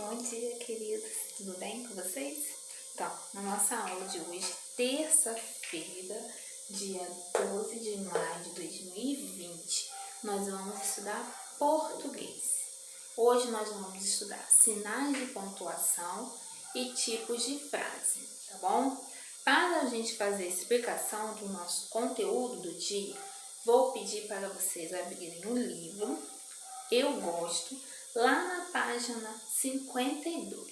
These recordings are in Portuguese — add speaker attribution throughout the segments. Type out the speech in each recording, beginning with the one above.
Speaker 1: Bom dia, queridos. Tudo bem com vocês? Então, na nossa aula de hoje, terça-feira, dia 12 de maio de 2020, nós vamos estudar português. Hoje nós vamos estudar sinais de pontuação e tipos de frase, tá bom? Para a gente fazer a explicação do nosso conteúdo do dia, vou pedir para vocês abrirem o livro Eu Gosto, lá na página 52,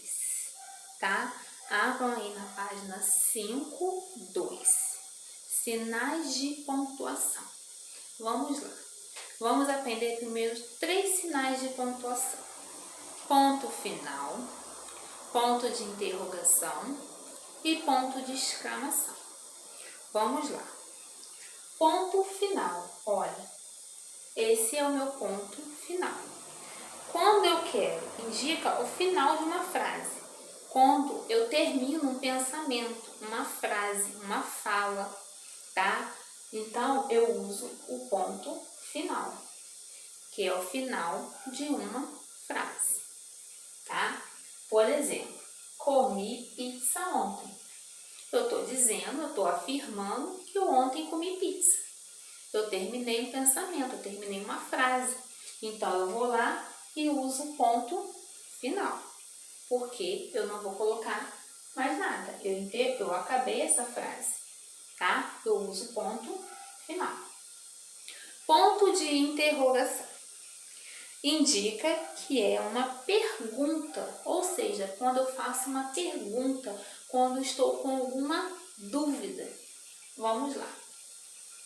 Speaker 1: tá? Abram aí na página 52, sinais de pontuação. Vamos lá. Vamos aprender primeiro 3 sinais de pontuação. Ponto final, ponto de interrogação e ponto de exclamação. Vamos lá. Ponto final. Olha, esse é o meu ponto final. Quando eu quero, indica o final de uma frase. Quando eu termino um pensamento, uma frase, uma fala, tá? Então, eu uso o ponto final, que é o final de uma frase, tá? Por exemplo, comi pizza ontem. Eu estou dizendo, eu estou afirmando que eu ontem comi pizza. Eu terminei um pensamento, eu terminei uma frase. Então, eu vou lá e uso o ponto final, porque eu não vou colocar mais nada. Eu acabei essa frase, tá? Eu uso o ponto final. Ponto de interrogação. Indica que é uma pergunta, ou seja, quando eu faço uma pergunta, quando estou com alguma dúvida. Vamos lá.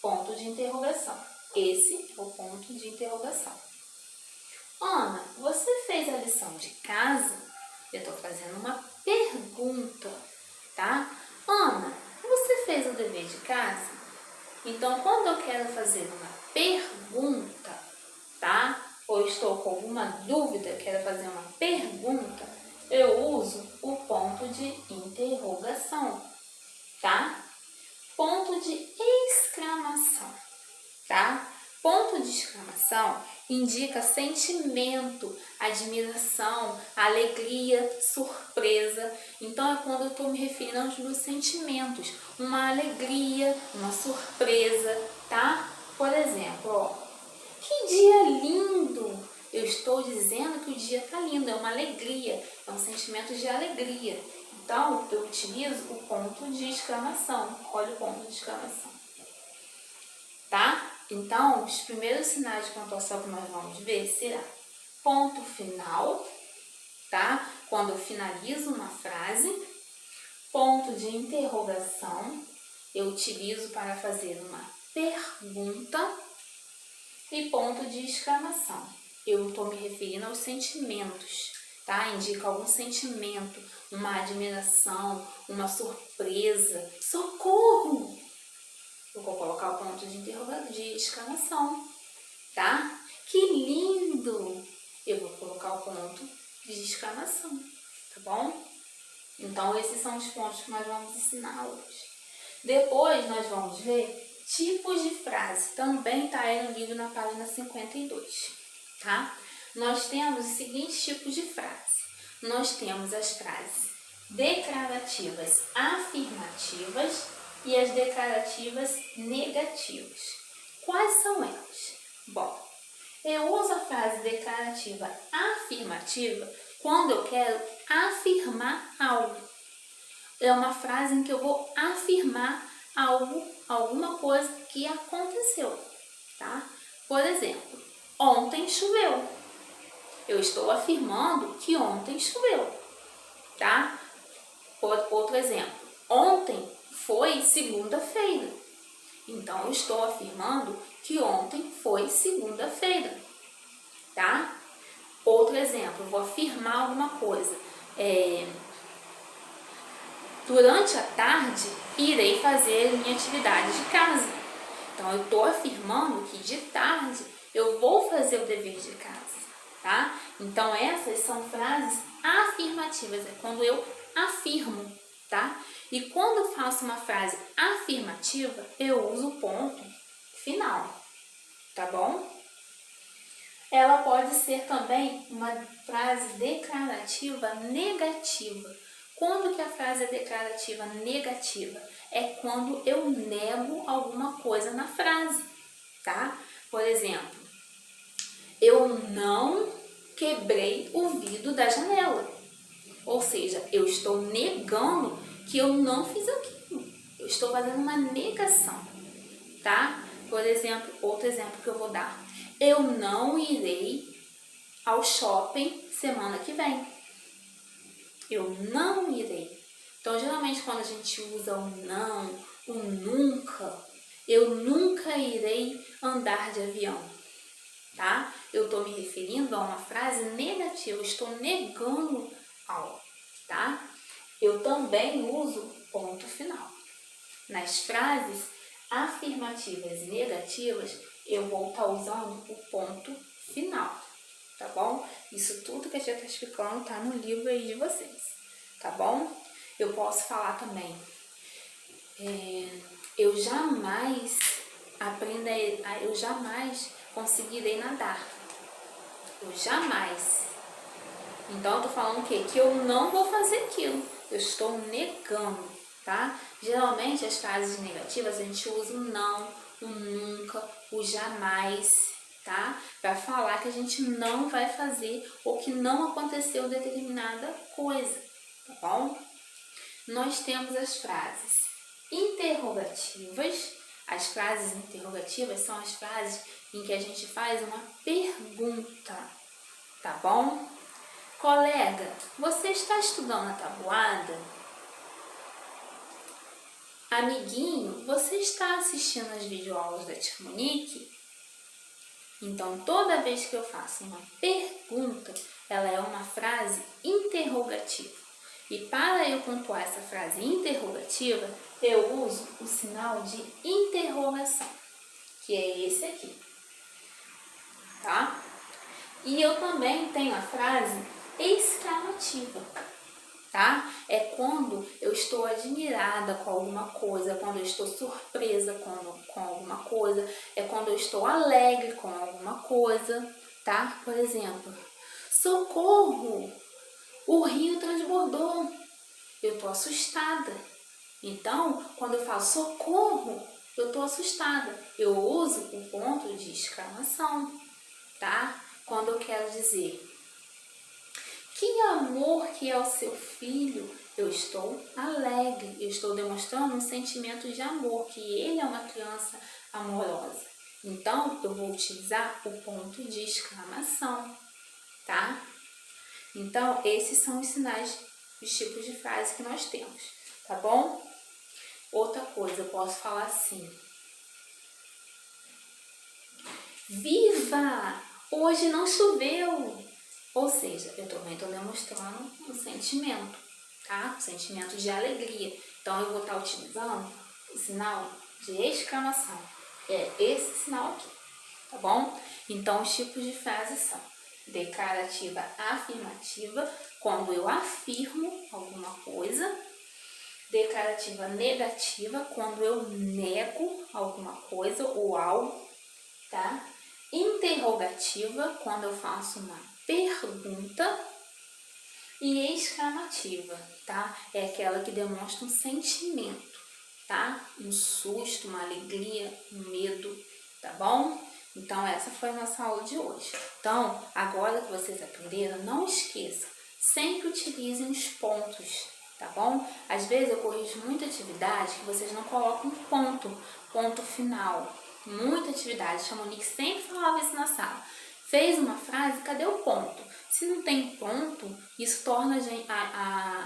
Speaker 1: Ponto de interrogação. Esse é o ponto de interrogação. Ana, você fez a lição de casa? Eu estou fazendo uma pergunta, tá? Ana, você fez o dever de casa? Então, quando eu quero fazer uma pergunta, tá? Ou estou com alguma dúvida, quero fazer uma pergunta, eu uso o ponto de interrogação, tá? Ponto de exclamação, tá? Ponto de exclamação indica sentimento, admiração, alegria, surpresa. Então, é quando eu estou me referindo aos meus sentimentos. Uma alegria, uma surpresa, tá? Por exemplo, ó, que dia lindo! Eu estou dizendo que o dia está lindo, é uma alegria, é um sentimento de alegria. Então, eu utilizo o ponto de exclamação. Olha o ponto de exclamação. Tá? Então, os primeiros sinais de pontuação que nós vamos ver será ponto final, tá? Quando eu finalizo uma frase. Ponto de interrogação, eu utilizo para fazer uma pergunta. E ponto de exclamação, eu estou me referindo aos sentimentos, tá? Indica algum sentimento, uma admiração, uma surpresa, socorro! Eu vou colocar o ponto de interrogação, de exclamação, tá? Que lindo! Eu vou colocar o ponto de exclamação, tá bom? Então, esses são os pontos que nós vamos ensinar hoje. Depois, nós vamos ver tipos de frase. Também está aí no livro na página 52, tá? Nós temos os seguintes tipos de frase. Nós temos as frases declarativas afirmativas e as declarativas negativas. Quais são elas? Bom, eu uso a frase declarativa afirmativa quando eu quero afirmar algo. É uma frase em que eu vou afirmar algo, alguma coisa que aconteceu, tá? Por exemplo, ontem choveu. Eu estou afirmando que ontem choveu, tá? Outro exemplo, ontem foi segunda-feira. Então, eu estou afirmando que ontem foi segunda-feira, tá? Outro exemplo, eu vou afirmar alguma coisa. Durante a tarde, irei fazer minha atividade de casa. Então, eu estou afirmando que de tarde eu vou fazer o dever de casa, tá? Então, essas são frases afirmativas, é quando eu afirmo, tá? E quando eu faço uma frase afirmativa, eu uso o ponto final, tá bom? Ela pode ser também uma frase declarativa negativa. Quando que a frase é declarativa negativa? É quando eu nego alguma coisa na frase, tá? Por exemplo, eu não quebrei o vidro da janela. Ou seja, eu estou negando que eu não fiz aquilo. Eu estou fazendo uma negação, tá? Por exemplo, outro exemplo que eu vou dar. Eu não irei ao shopping semana que vem. Eu não irei. Então, geralmente, quando a gente usa o não, o nunca, eu nunca irei andar de avião, tá? Eu estou me referindo a uma frase negativa, eu estou negando algo, tá? Eu também uso ponto final. Nas frases afirmativas e negativas, eu vou estar usando o ponto final, tá bom? Isso tudo que a gente está explicando tá no livro aí de vocês, tá bom? Eu posso falar também, eu jamais eu jamais conseguirei nadar. Eu jamais. Então, eu tô falando o quê? Que eu não vou fazer aquilo. Eu estou negando, tá? Geralmente, as frases negativas, a gente usa o não, o nunca, o jamais, tá? Para falar que a gente não vai fazer ou que não aconteceu determinada coisa, tá bom? Nós temos as frases interrogativas. As frases interrogativas são as frases em que a gente faz uma pergunta, tá bom? Colega, você está estudando a tabuada? Amiguinho, você está assistindo as videoaulas da Tia Monique? Então, toda vez que eu faço uma pergunta, ela é uma frase interrogativa. E para eu pontuar essa frase interrogativa, eu uso o sinal de interrogação, que é esse aqui, tá? E eu também tenho a frase exclamativa, tá? É quando eu estou admirada com alguma coisa, quando eu estou surpresa com alguma coisa, é quando eu estou alegre com alguma coisa, tá? Por exemplo, socorro! O rio transbordou. Eu tô assustada. Então, quando eu falo socorro, eu tô assustada. Eu uso o ponto de exclamação, tá? Quando eu quero dizer que amor que é o seu filho, eu estou alegre. Eu estou demonstrando um sentimento de amor, que ele é uma criança amorosa. Então, eu vou utilizar o ponto de exclamação, tá? Então, esses são os sinais, os tipos de frase que nós temos, tá bom? Outra coisa, eu posso falar assim: viva! Hoje não choveu! Ou seja, eu também estou demonstrando um sentimento, tá? Um sentimento de alegria. Então, eu vou estar utilizando o sinal de exclamação. É esse sinal aqui, tá bom? Então, os tipos de frases são declarativa afirmativa, quando eu afirmo alguma coisa. Declarativa negativa, quando eu nego alguma coisa ou algo, tá? Interrogativa, quando eu faço uma pergunta. E exclamativa, tá? É aquela que demonstra um sentimento, tá? Um susto, uma alegria, um medo, tá bom? Então, essa foi a nossa aula de hoje. Então, agora que vocês aprenderam, não esqueçam, sempre utilizem os pontos, tá bom? Às vezes eu corrijo muita atividade que vocês não colocam ponto final. Muita atividade, a Monique sempre falava isso na sala. Fez uma frase, cadê o ponto? Se não tem ponto, isso torna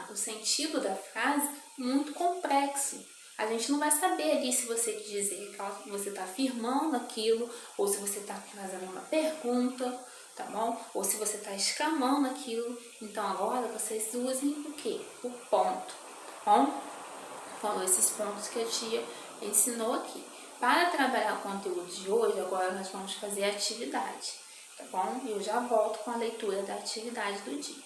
Speaker 1: o sentido da frase muito complexo. A gente não vai saber ali se você quis dizer que você está afirmando aquilo, ou se você está fazendo uma pergunta, tá bom? Ou se você está exclamando aquilo. Então, agora vocês usem o quê? O ponto, tá bom? Foram esses pontos que a tia ensinou aqui. Para trabalhar o conteúdo de hoje, agora nós vamos fazer a atividade, tá bom? Eu já volto com a leitura da atividade do dia.